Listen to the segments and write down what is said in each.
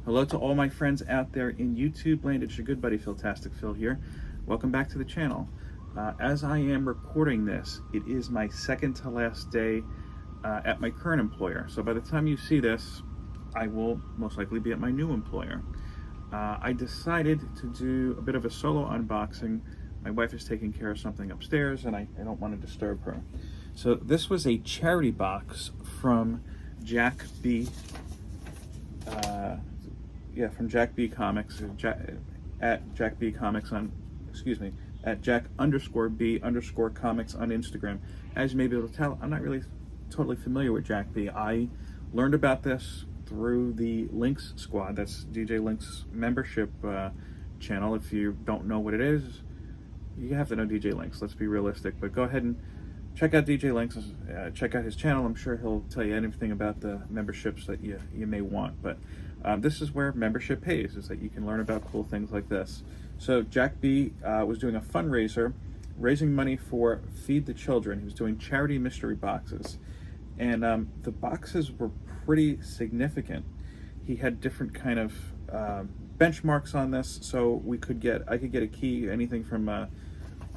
Hello to all my friends out there in YouTube land. It's your good buddy Philtastic Phil here. Welcome back to the channel. As I am recording this, it is my second to last day at my current employer. So by the time you see this, I will most likely be at my new employer. I decided to do a bit of a solo unboxing. My wife is taking care of something upstairs and I don't want to disturb her. So this was a charity box from Jack B. From Jack B Comics, at Jack B Comics on, at Jack_B_Comics on Instagram. As you may be able to tell, I'm not really totally familiar with Jack B. I learned about this through the Links Squad. That's DJ Links membership channel. If you don't know what it is, you have to know DJ Links. Let's be realistic, but go ahead and check out DJ Links. Check out his channel. I'm sure he'll tell you anything about the memberships that you may want. But this is where membership pays, is that you can learn about cool things like this. So Jack B was doing a fundraiser, raising money for Feed the Children. He was doing charity mystery boxes. And the boxes were pretty significant. He had different kind of benchmarks on this, so I could get a key, anything from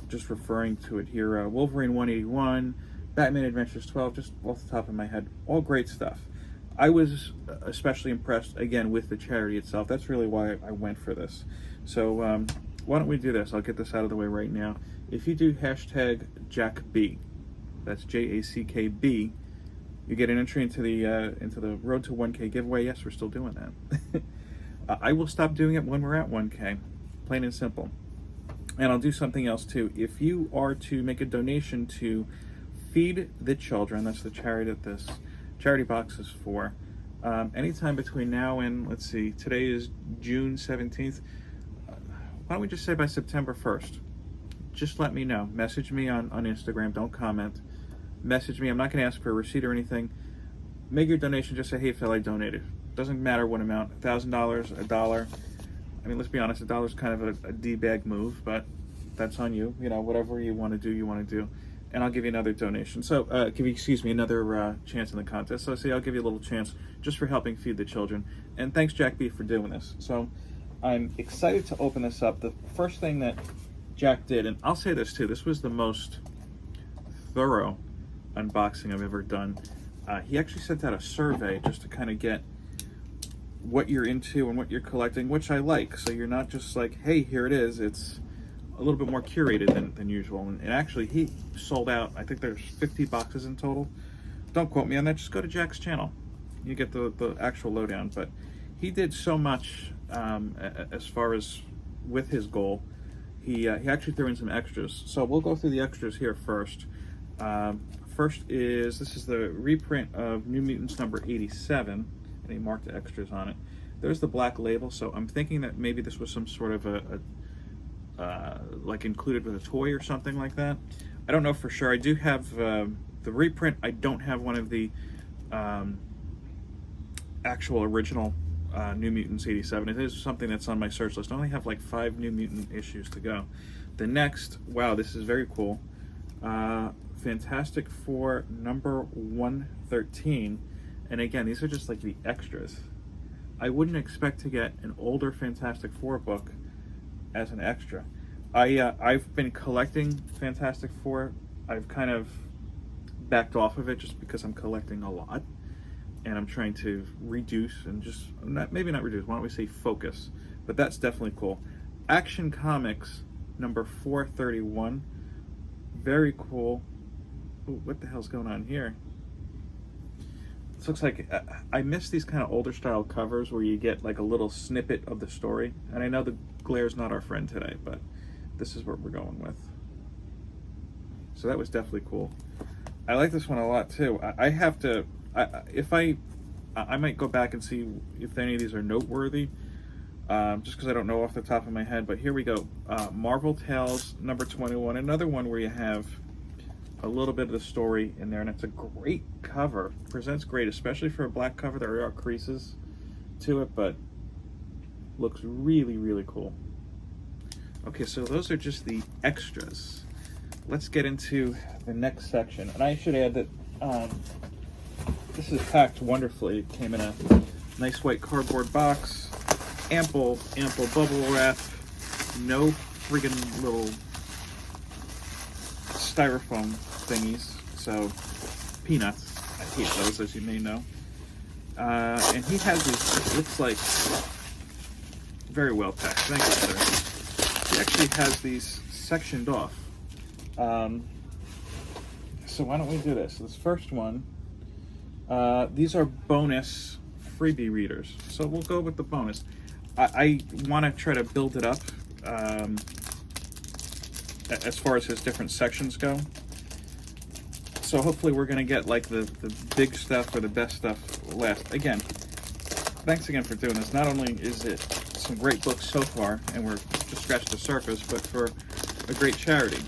just referring to it here, Wolverine 181, Batman Adventures 12, just off the top of my head, all great stuff. I was especially impressed, again, with the charity itself. That's really why I went for this. So why don't we do this? I'll get this out of the way right now. If you do hashtag JackB, that's JACKB, you get an entry into the Road to 1K giveaway. Yes, we're still doing that. I will stop doing it when we're at 1K, plain and simple. And I'll do something else too. If you are to make a donation to Feed the Children, that's the charity that this charity box is for, anytime between now and, let's see, today is June 17th. Why don't we just say by September 1st? Just let me know. Message me on Instagram. Don't comment. Message me. I'm not going to ask for a receipt or anything. Make your donation. Just say, hey, Phil, I donated. Doesn't matter what amount. $1,000, $1. I mean, let's be honest, $1 is kind of a D-bag move, but that's on you. You know, whatever you want to do, you want to do. And I'll give you another donation. So, another chance in the contest. So, I'll give you a little chance just for helping Feed the Children. And thanks, Jack B, for doing this. So, I'm excited to open this up. The first thing that Jack did, and I'll say this too, this was the most thorough unboxing I've ever done. He actually sent out a survey just to kind of get what you're into and what you're collecting, which I like. So you're not just like, hey, here it is. It's a little bit more curated than usual. And actually, he sold out, I think there's 50 boxes in total. Don't quote me on that. Just go to Jack's channel. You get the actual lowdown. But he did so much as far as with his goal. He actually threw in some extras. So we'll go through the extras here first. This is the reprint of New Mutants number 87. And he marked the extras on it. There's the black label, so I'm thinking that maybe this was some sort of like included with a toy or something like that. I don't know for sure. I do have the reprint. I don't have one of the actual original New Mutants 87. It is something that's on my search list. I only have like 5 New Mutant issues to go. The next, wow, this is very cool. Fantastic Four number 113. And again, these are just like the extras. I wouldn't expect to get an older Fantastic Four book as an extra. I've been collecting Fantastic Four. I've kind of backed off of it just because I'm collecting a lot. And I'm trying to reduce and just, maybe not reduce, why don't we say focus. But that's definitely cool. Action Comics number 431. Very cool. Ooh, what the hell's going on here? This looks like, I miss these kind of older style covers where you get like a little snippet of the story. And I know the glare's not our friend today, but this is what we're going with. So that was definitely cool. I like this one a lot too. I might go back and see if any of these are noteworthy, just because I don't know off the top of my head. But here we go. Marvel Tales number 21, another one where you have a little bit of the story in there, and it's a great cover. Presents great, especially for a black cover. There are creases to it, but looks really, really cool. Okay, so those are just the extras. Let's get into the next section. And I should add that this is packed wonderfully. It came in a nice white cardboard box. ample bubble wrap, no friggin' little styrofoam thingies, so peanuts. I hate those, as you may know. And he has these, it looks like, very well packed. Thank you, sir. He actually has these sectioned off. So why don't we do this? This first one, these are bonus freebie readers. So we'll go with the bonus. I want to try to build it up as far as his different sections go. So hopefully we're going to get like the big stuff or the best stuff last. Again, thanks again for doing this. Not only is it some great books so far, and we're just scratched the surface, but for a great charity.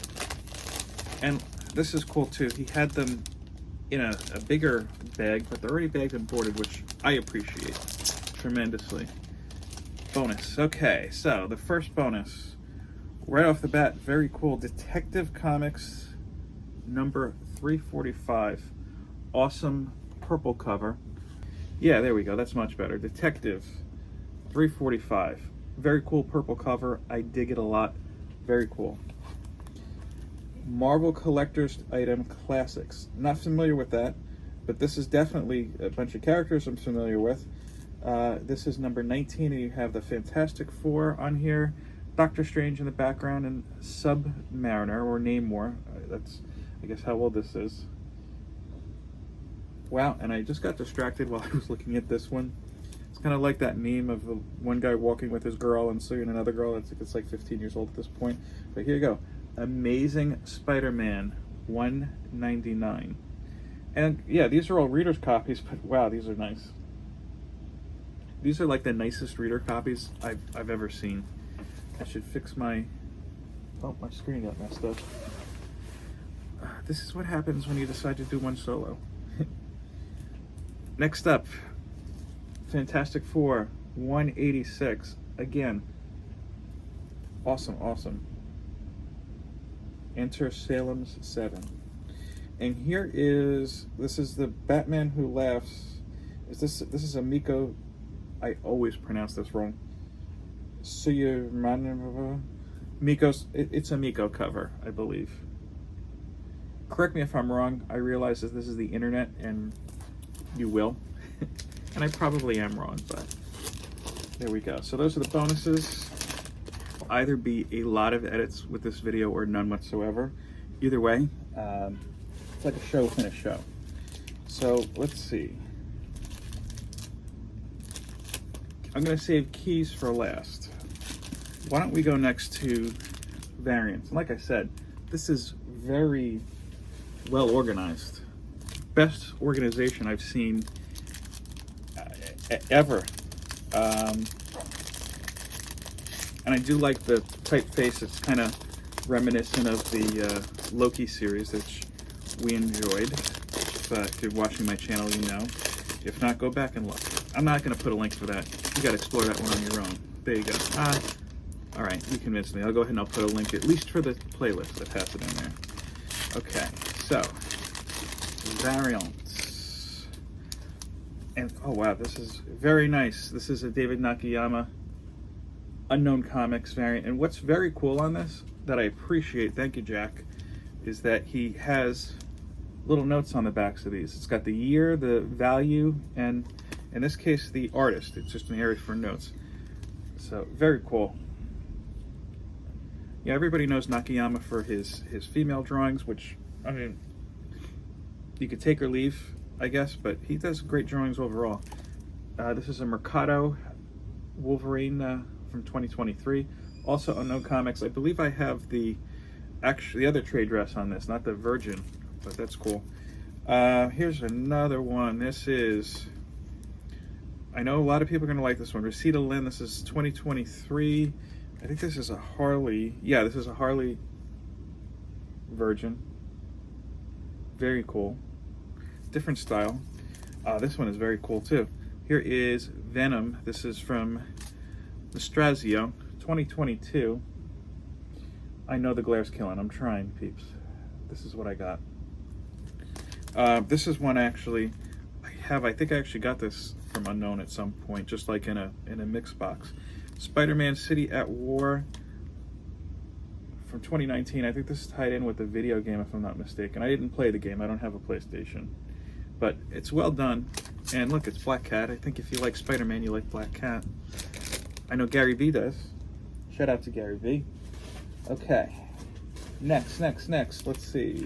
And this is cool too. He had them in a bigger bag, but they're already bagged and boarded, which I appreciate tremendously. Bonus. Okay, so the first bonus, right off the bat, very cool. Detective Comics number 345. Awesome purple cover. Yeah, there we go. That's much better. Detective 345. Very cool purple cover. I dig it a lot. Very cool. Marvel Collector's Item Classics. Not familiar with that, but this is definitely a bunch of characters I'm familiar with. This is number 19, and you have the Fantastic Four on here, Doctor Strange in the background, and Submariner, or Namor. That's, I guess, how old this is. Wow, and I just got distracted while I was looking at this one. It's kind of like that meme of the one guy walking with his girl and seeing another girl. It's like 15 years old at this point. But here you go. Amazing Spider-Man 199. And yeah, these are all reader's copies, but wow, these are nice. These are like the nicest reader copies I've ever seen. I should fix my... Oh, my screen got messed up. This is what happens when you decide to do one solo. Next up, Fantastic Four 186. Again, awesome, awesome. Enter Salem's 7. And here is, this is the Batman Who Laughs. This is a Miko, I always pronounce this wrong. Miko's, it's a Miko cover, I believe. Correct me if I'm wrong. I realize that this is the internet, and you will. And I probably am wrong, but there we go. So those are the bonuses. Will either be a lot of edits with this video or none whatsoever. Either way, it's like a show within a show. So let's see. I'm going to save keys for last. Why don't we go next to variants? Like I said, this is very well organized. Best organization I've seen ever. And I do like the typeface. It's kind of reminiscent of the Loki series that we enjoyed. If you're watching my channel, you know. If not, go back and look. I'm not going to put a link for that. You got to explore that one on your own. There you go. All right, you convinced me. I'll go ahead and I'll put a link, at least for the playlist that has it in there. Okay, so variants. And oh wow, this is very nice. This is a David Nakayama Unknown Comics variant. And what's very cool on this that I appreciate, thank you Jack, is that he has little notes on the backs of these. It's got the year, the value, and in this case the artist. It's just an area for notes. So very cool. Yeah, everybody knows Nakayama for his female drawings, which, I mean, you could take or leave, I guess, but he does great drawings overall. This is a Mercado Wolverine from 2023. Also Unknown Comics. I believe I have the other trade dress on this, not the Virgin, but that's cool. Here's another one. This is, I know a lot of people are going to like this one. Rosita Lynn. This is 2023. I think this is a Harley. Yeah, this is a Harley Virgin. Very cool. Different style. This one is very cool too. Here is Venom. This is from Nostrazio, 2022. I know the glare's killing. I'm trying, peeps. This is what I got. This is one actually I think I actually got this from Unknown at some point, just like in a mix box. Spider-Man City at War from 2019. I think this is tied in with the video game, if I'm not mistaken. I didn't play the game. I don't have a PlayStation. But it's well done. And look, it's Black Cat. I think if you like Spider-Man, you like Black Cat. I know Gary V does. Shout out to Gary V. Okay. Next. Let's see.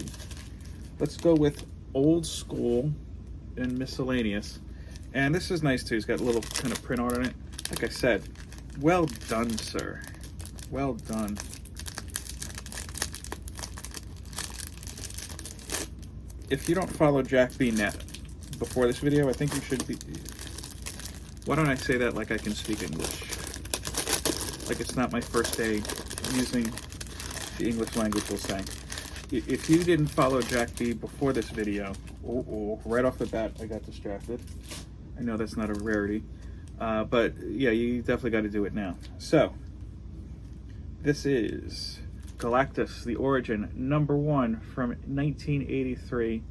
Let's go with Old School and Miscellaneous. And this is nice too. It's got a little kind of print art on it. Like I said, well done, sir. Well done. If you don't follow Jack B. Net before this video, I think you should be. Why don't I say that like I can speak English? Like it's not my first day using the English language, we'll say. If you didn't follow Jack B before this video, right off the bat, I got distracted. I know that's not a rarity, but yeah, you definitely got to do it now. So, this is Galactus, The Origin, #1 from 1983.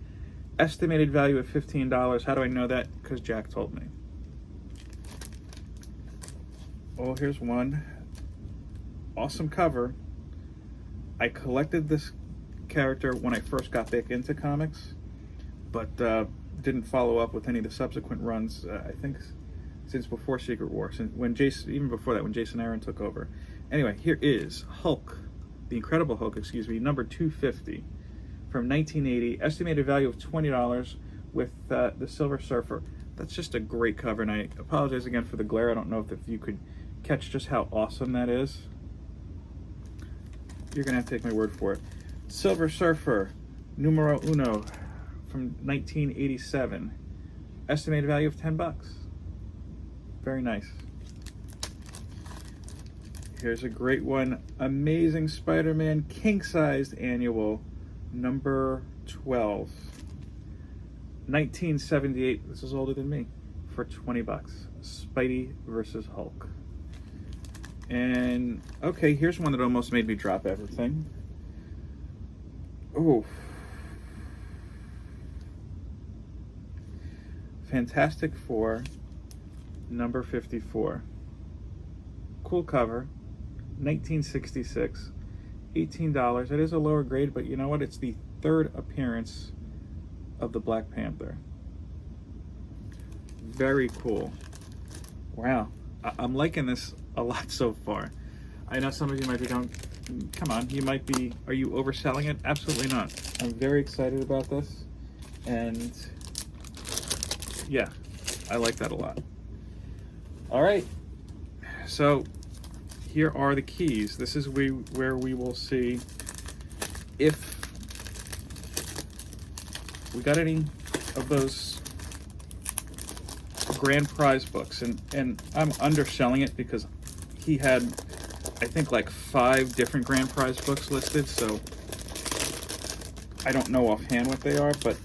Estimated value of $15. How do I know that? Because Jack told me. Oh, here's one. Awesome cover. I collected this character when I first got back into comics, but didn't follow up with any of the subsequent runs. I think since before Secret War, even before that, when Jason Aaron took over. Anyway, here is Hulk, the Incredible Hulk, number 250 from 1980. Estimated value of $20 with the Silver Surfer. That's just a great cover, and I apologize again for the glare. I don't know if you could catch just how awesome that is. You're gonna have to take my word for it. Silver Surfer, numero uno, from 1987. Estimated value of $10. Very nice. Here's a great one. Amazing Spider-Man king-sized annual, number 12. 1978, this is older than me, for $20. Spidey versus Hulk. And, okay, here's one that almost made me drop everything. Oh. Fantastic Four, number 54. Cool cover, 1966, $18. It is a lower grade, but you know what? It's the third appearance of the Black Panther. Very cool. Wow. I'm liking this a lot so far. I know some of you might be going, come on, are you overselling it? Absolutely not. I'm very excited about this, and yeah, I like that a lot. All right, so here are the keys. This is where we will see if we got any of those grand prize books, and I'm underselling it because he had, I think, like 5 different grand prize books listed, so I don't know offhand what they are, but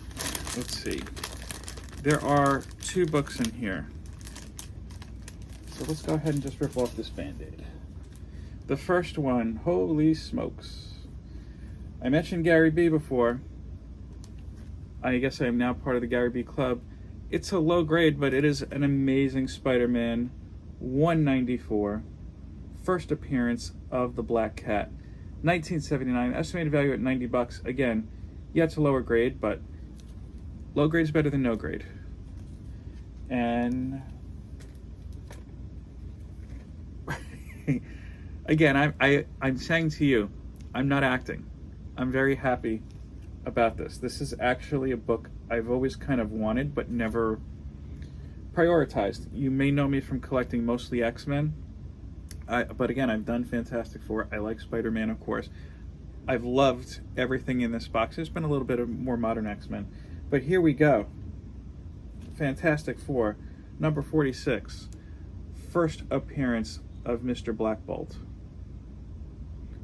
let's see. There are 2 books in here, so let's go ahead and just rip off this Band-Aid. The first one, holy smokes. I mentioned Gary B before. I guess I am now part of the Gary B Club. It's a low grade, but it is an amazing Spider-Man 194. First appearance of the Black Cat. 1979, estimated value at $90. Again, yeah, it's a lower grade, but low grade is better than no grade. And again, I'm saying to you, I'm not acting. I'm very happy about this. This is actually a book I've always kind of wanted, but never prioritized. You may know me from collecting mostly X-Men. But again, I've done Fantastic Four. I like Spider-Man, of course. I've loved everything in this box. There's been a little bit of more modern X-Men. But here we go. Fantastic Four, number 46. First appearance of Mr. Black Bolt.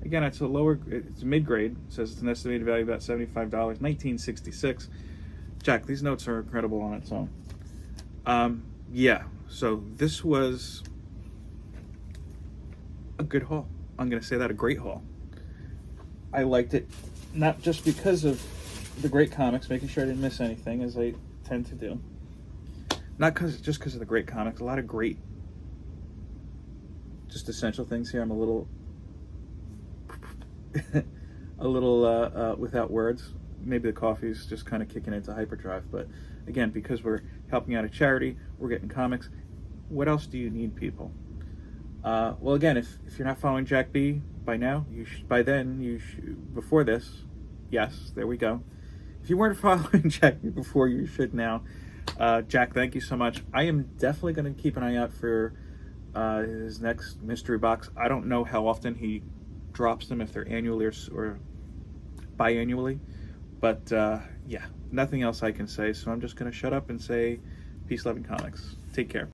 Again, it's it's mid-grade. It says it's an estimated value of about $75. 1966. Jack, these notes are incredible on its own. Yeah, so this was a good haul. I'm going to say that, a great haul. I liked it, not just because of the great comics, making sure I didn't miss anything, as I tend to do. Not just because of the great comics, a lot of great just essential things here. I'm a little without words. Maybe the coffee's just kind of kicking into hyperdrive. But again, because we're helping out a charity, we're getting comics. What else do you need, people? Well, again, if you're not following Jack B by now, by then, before this, yes, there we go. If you weren't following Jack B before, you should now. Jack, thank you so much. I am definitely going to keep an eye out for his next mystery box. I don't know how often he drops them, if they're annually or biannually, but yeah, nothing else I can say, so I'm just going to shut up and say peace, love, and comics. Take care.